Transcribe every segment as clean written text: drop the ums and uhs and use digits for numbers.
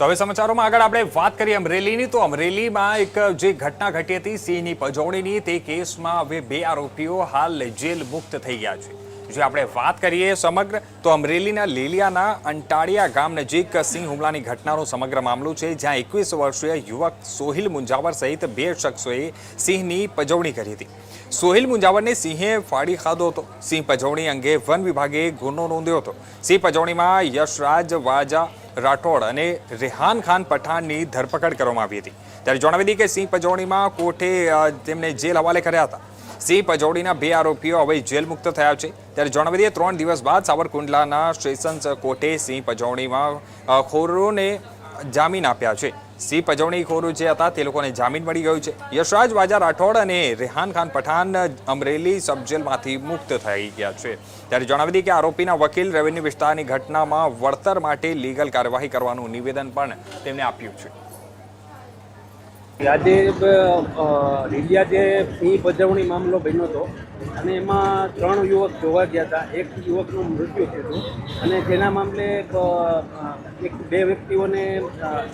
તો હવે સમાચારોમાં આગળ આપણે વાત કરીએ અમરેલીની તો અમરેલીમાં એક જે ઘટના ઘટી હતી સિંહની પજવણીની તે કેસમાં હવે 2 આરોપીઓ હાલ જેલ મુક્ત થઈ ગયા છે। જો આપણે વાત કરીએ સમગ્ર તો અમરેલીના લીલિયાના અંટાળિયા ગામ નજીક સિંહ હુમલાની ઘટનાનો સમગ્ર મામલો છે, જ્યાં 21 વર્ષીય યુવક સોહિલ મુંજાવર સહિત 2 શખ્સોએ સિંહની પજવણી કરી હતી। સોહિલ મુંજાવરને સિંહે ફાડી ખાધો હતો। સિંહ પજવણી અંગે વન વિભાગે ગુનો નોંધ્યો હતો। સિંહ પજવણીમાં યશરાજ વાજા રાઠોડ અને રેહાન ખાન પઠાણની ધરપકડ કરવામાં આવી હતી। ત્યારે જણાવી દઈએ કે સિંહ પજવણીમાં કોર્ટે તેમને જેલ હવાલે કર્યા હતા। સિંહ પજવણીના 2 આરોપીઓ હવે જેલ મુક્ત થયા છે। ત્યારે જણાવી દઈએ 3 દિવસ બાદ સાવરકુંડલાના સેશન્સ કોર્ટે સિંહ પજવણીમાં ખોરોને જામીન આપ્યા છે। સિંહ પજવણી ખોરો જે હતા તે લોકોને જામીન મળી ગયું છે। યશરાજ વાજા રાઠોડ અને રેહાન ખાન પઠાણ અમરેલી સબજેલમાંથી મુક્ત થઈ ગયા છે। ત્યારે જણાવી દઈએ કે આરોપીના વકીલ રેવન્યુ વિસ્તારની ઘટનામાં વળતર માટે લીગલ કાર્યવાહી કરવાનું નિવેદન પણ તેમણે આપ્યું છે। આજે રીલિયા જે સિંહ પજવણી મામલો બન્યો હતો અને એમાં 3 યુવક જોવા ગયા હતા। એક યુવકનું મૃત્યુ થયું હતું અને જેના મામલે 2 વ્યક્તિઓને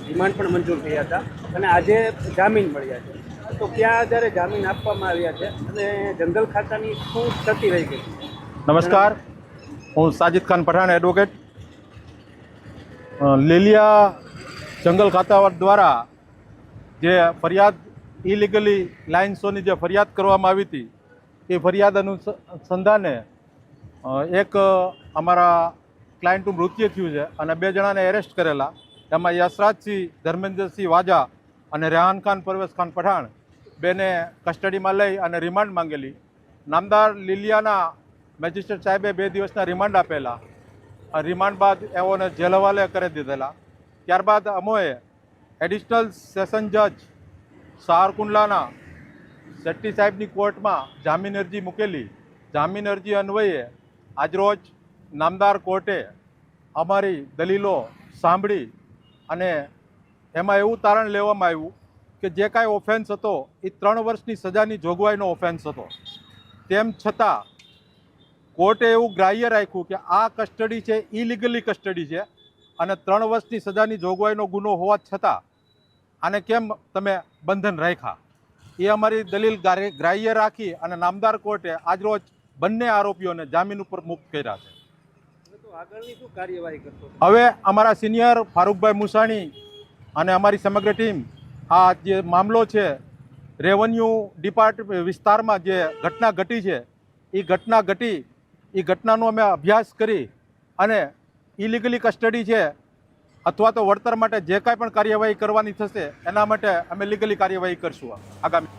રિમાન્ડ પણ મંજૂર થયા હતા અને આજે જામીન મળ્યા છે। તો ત્યાં જ્યારે જામીન આપવામાં આવ્યા છે અને જંગલ ખાતાની શું સ્થિતિ રહી ગઈ? નમસ્કાર, હું સાજિદ ખાન પઠાણ એડવોકેટ। લીલિયા જંગલ ખાતા દ્વારા જે ફરિયાદ ઇલીગલી લાઇન શોની જે ફરિયાદ કરવામાં આવી હતી એ ફરિયાદ અનુસંધાને એક અમારા ક્લાયન્ટનું મૃત્યુ થયું છે અને 2 જણાને એરેસ્ટ કરેલા। એમાં યશરાજસિંહ ધર્મેન્દ્રસિંહ વાજા અને રેહાન ખાન પરવેશ ખાન પઠાણ બેને કસ્ટડીમાં લઈ અને રિમાન્ડ માંગેલી। નામદાર લીલિયાના મેજિસ્ટ્રેટ સાહેબે 2 દિવસના રિમાન્ડ આપેલા। રિમાન્ડ બાદ એઓને જેલ હવાલે કરી દીધેલા। ત્યારબાદ અમોએ એડિશનલ સેશન જજ સાવરકુંડલાના શેટ્ટી સાહેબની કોર્ટમાં જામીન અરજી મૂકેલી। જામીન અરજી અન્વયે આજરોજ નામદાર કોર્ટે અમારી દલીલો સાંભળી અને એમાં એવું તારણ લેવામાં આવ્યું કે જે કાંઈ ઓફેન્સ હતો એ 3 વર્ષની સજાની જોગવાઈનો ઓફેન્સ હતો। તેમ છતાં કોર્ટે એવું ગ્રાહ્ય રાખ્યું કે આ કસ્ટડી છે ઇલીગલી કસ્ટડી છે અને 3 વર્ષની સજાની જોગવાઈનો ગુનો હોવા છતાં આને કેમ તમે બંધન રાખ્યા, એ અમારી દલીલ ગ્રાહ્ય રાખી અને નામદાર કોર્ટે આજરોજ બંને આરોપીઓને જામીન ઉપર મુક્ત કર્યા છે। તો આગળની શું કાર્યવાહી કરશો? હવે અમારા સિનિયર ફારૂકભાઈ મુસાણી અને અમારી સમગ્ર ટીમ આ જે મામલો છે રેવન્યુ ડિપાર્ટમેન્ટ વિસ્તારમાં જે ઘટના ઘટી છે એ ઘટનાનો અમે અભ્યાસ કરી અને ઇલીગલી કસ્ટડી છે અથવા તો વળતર માટે જે કાંઈ પણ કાર્યવાહી કરવાની થશે એના માટે અમે લીગલી કાર્યવાહી કરશું આગામી।